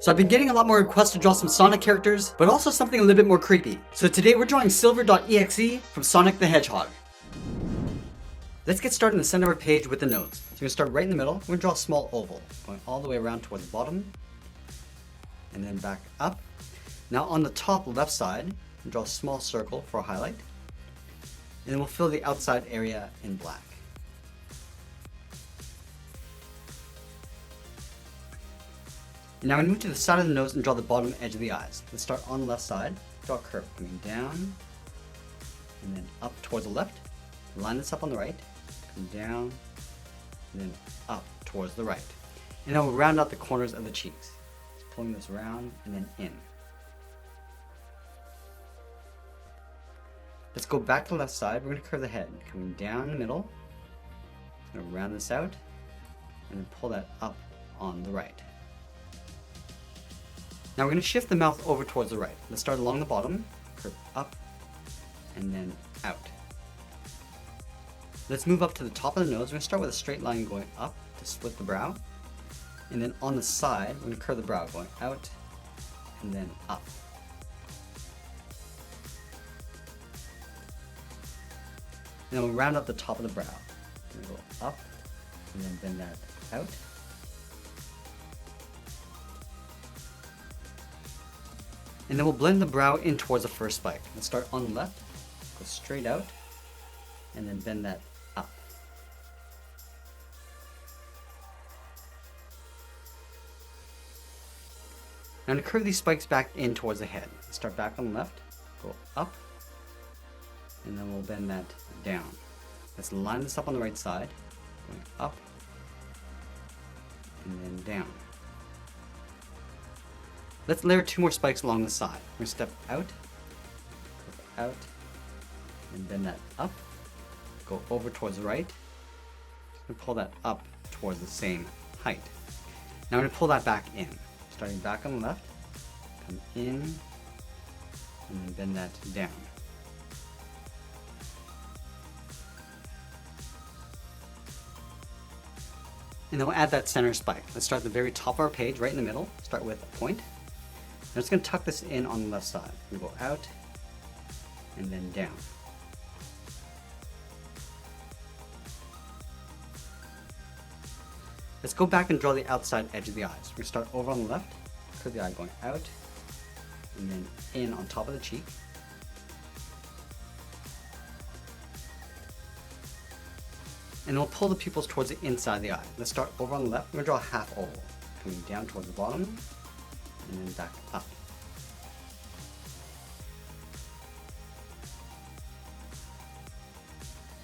So I've been getting a lot more requests to draw some Sonic characters, but also something a little bit more creepy. So today we're drawing Silver.EXE from Sonic the Hedgehog. Let's get started in the center of our page with the nose. So we're going to start right in the middle. We're going to draw a small oval, going all the way around toward the bottom, and then back up. Now on the top left side, we'll draw a small circle for a highlight, and then we'll fill the outside area in black. And now I'm going to move to the side of the nose and draw the bottom edge of the eyes. Let's start on the left side, draw a curve coming down, and then up towards the left. Line this up on the right, come down, and then up towards the right. And then we'll round out the corners of the cheeks. Just pulling this around and then in. Let's go back to the left side. We're going to curve the head, coming down in the middle. I'm going to round this out, and then pull that up on the right. Now we're going to shift the mouth over towards the right. Let's start along the bottom, curve up, and then out. Let's move up to the top of the nose. We're going to start with a straight line going up to split the brow. And then on the side, we're going to curve the brow going out and then up. And then we'll round up the top of the brow. We're going to go up and then bend that out. And then we'll blend the brow in towards the first spike. Let's start on the left, go straight out, and then bend that up. Now to curve these spikes back in towards the head. Let's start back on the left, go up, and then we'll bend that down. Let's line this up on the right side, going up, and then down. Let's layer two more spikes along the side. We're going to step out, and bend that up, go over towards the right, and pull that up towards the same height. Now I'm going to pull that back in. Starting back on the left, come in, and then bend that down. And then we'll add that center spike. Let's start at the very top of our page, right in the middle. Start with a point. I'm just going to tuck this in on the left side. We go out and then down. Let's go back and draw the outside edge of the eyes. We're going to start over on the left, curve the eye going out, and then in on top of the cheek. And then we'll pull the pupils towards the inside of the eye. Let's start over on the left. We're going to draw a half oval, coming down towards the bottom, and then back up.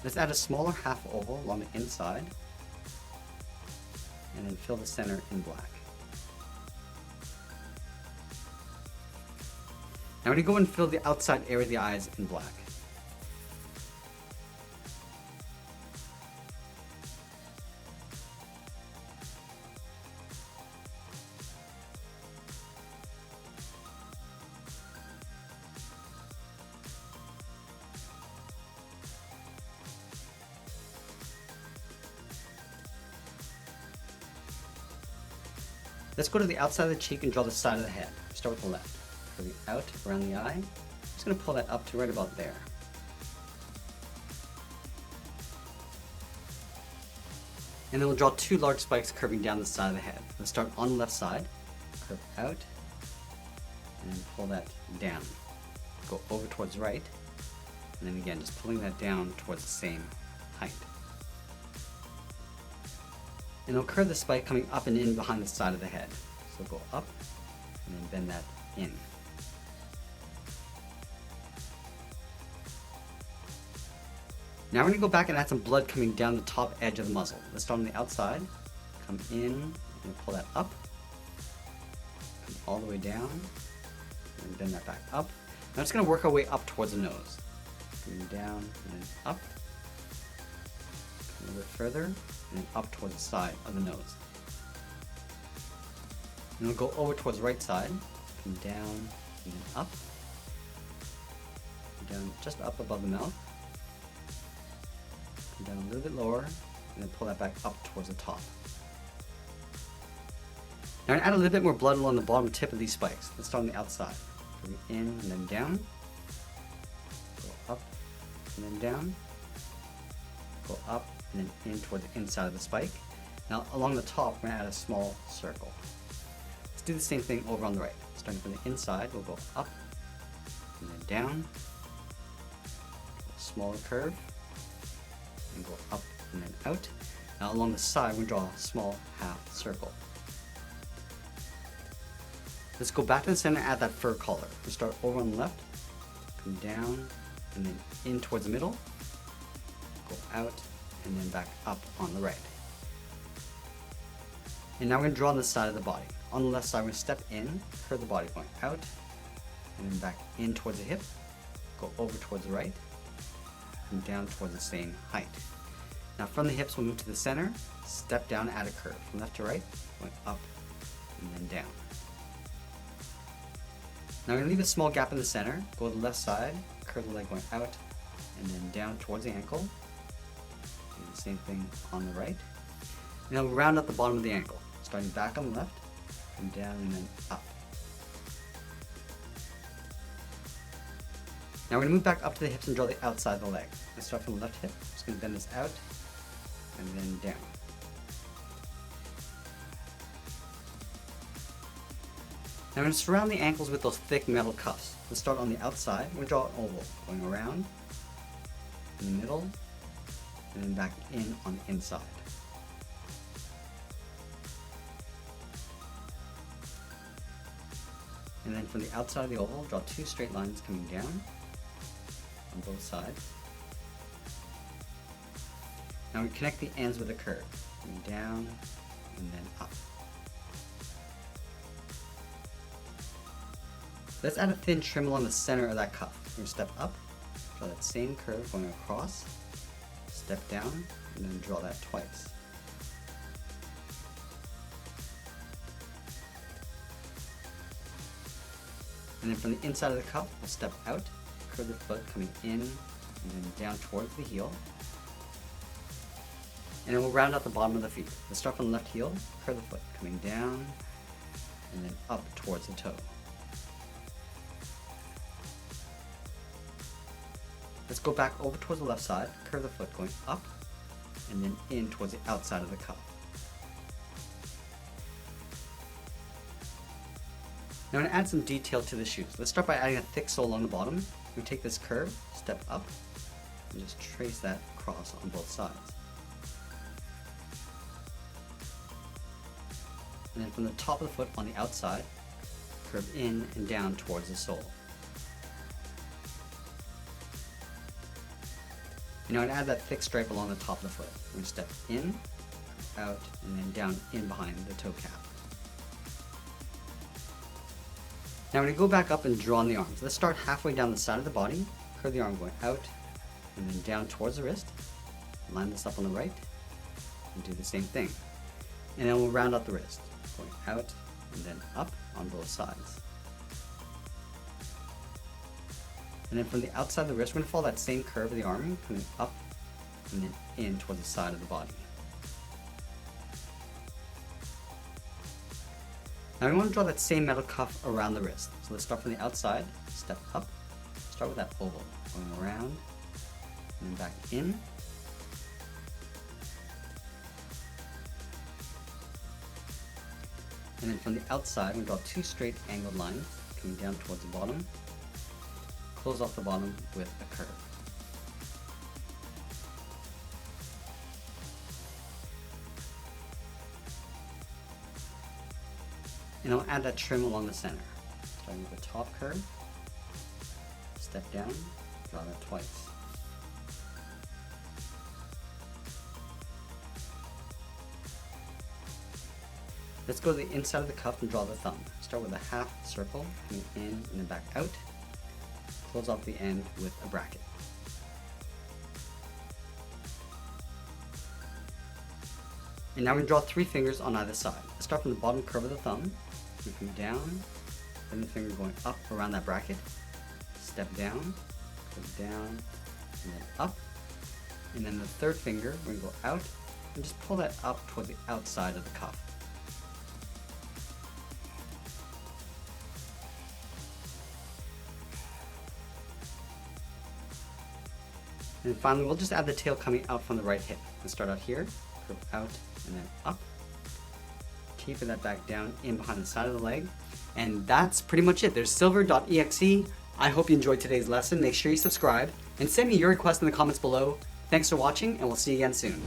Let's add a smaller half oval along the inside, and then fill the center in black. Now we're going to go and fill the outside area of the eyes in black. Let's go to the outside of the cheek and draw the side of the head. Start with the left. Curving out around the eye. I'm just going to pull that up to right about there. And then we'll draw two large spikes curving down the side of the head. Let's start on the left side. Curve out. And then pull that down. Go over towards the right. And then again, just pulling that down towards the same height. And we'll curve the spike coming up and in behind the side of the head. So go up and then bend that in. Now we're going to go back and add some blood coming down the top edge of the muzzle. Let's start on the outside, come in, and pull that up, come all the way down, and bend that back up. Now it's going to work our way up towards the nose. Coming down and then up, a little bit further, and then up towards the side of the nose. And we'll go over towards the right side, come down and then up, down just up above the mouth, come down a little bit lower, and then pull that back up towards the top. Now I'm going to add a little bit more blood along the bottom tip of these spikes. Let's start on the outside. Go in and then down. Go up and then down. Go up and then in toward the inside of the spike. Now along the top, we're going to add a small circle. Let's do the same thing over on the right. Starting from the inside, we'll go up and then down. A smaller curve. And go up and then out. Now along the side, we draw a small half circle. Let's go back to the center and add that fur collar. We'll start over on the left, come down, and then in towards the middle, go out, and then back up on the right. And now we're going to draw on the side of the body. On the left side, we're going to step in, curve the body going out, and then back in towards the hip, go over towards the right, and down towards the same height. Now from the hips, we'll move to the center, step down, add a curve. From left to right, going up, and then down. Now I'm going to leave a small gap in the center, go to the left side, curve the leg going out, and then down towards the ankle. Do the same thing on the right. And then we'll round up the bottom of the ankle, starting back on the left, come down and then up. Now we're going to move back up to the hips and draw the outside of the leg. Let's start from the left hip, just going to bend this out, and then down. Now I'm going to surround the ankles with those thick metal cuffs. Let's start on the outside. We're going to draw an oval, going around, in the middle, and then back in on the inside. And then from the outside of the oval, draw two straight lines coming down on both sides. Now we connect the ends with a curve, coming down and then up. Let's add a thin trim along the center of that cuff. We're going to step up, draw that same curve going across, step down, and then draw that twice. And then from the inside of the cuff, we'll step out, curve the foot coming in, and then down towards the heel. And then we'll round out the bottom of the feet. Let's start from the left heel, curve the foot coming down, and then up towards the toe. Let's go back over towards the left side, curve the foot going up, and then in towards the outside of the cuff. Now I'm going to add some detail to the shoes. Let's start by adding a thick sole along the bottom. We take this curve, step up, and just trace that across on both sides. And then from the top of the foot on the outside, curve in and down towards the sole. And now I'm going to add that thick stripe along the top of the foot. We're going to step in, out, and then down in behind the toe cap. Now we're going to go back up and draw on the arms. Let's start halfway down the side of the body, curve the arm going out, and then down towards the wrist. Line this up on the right, and do the same thing. And then we'll round out the wrist, going out and then up on both sides. And then from the outside of the wrist, we're going to follow that same curve of the arm, coming up and then in towards the side of the body. Now we want to draw that same metal cuff around the wrist. So let's start from the outside, step up, start with that oval, going around, and then back in. And then from the outside, we draw two straight angled lines, coming down towards the bottom. Close off the bottom with a curve. And I'll add that trim along the center. Starting with the top curve, step down, draw that twice. Let's go to the inside of the cuff and draw the thumb. Start with a half circle, coming in and then back out. Close off the end with a bracket. And now we draw three fingers on either side. Let's start from the bottom curve of the thumb, moving down, then the finger going up around that bracket, step down, go down, and then up. And then the third finger, we're going to go out and just pull that up toward the outside of the cuff. And then finally, we'll just add the tail coming out from the right hip. Let's start out here, curve out, and then up. Taper that back down in behind the side of the leg. And that's pretty much it. There's Silver.EXE. I hope you enjoyed today's lesson. Make sure you subscribe and send me your requests in the comments below. Thanks for watching, and we'll see you again soon.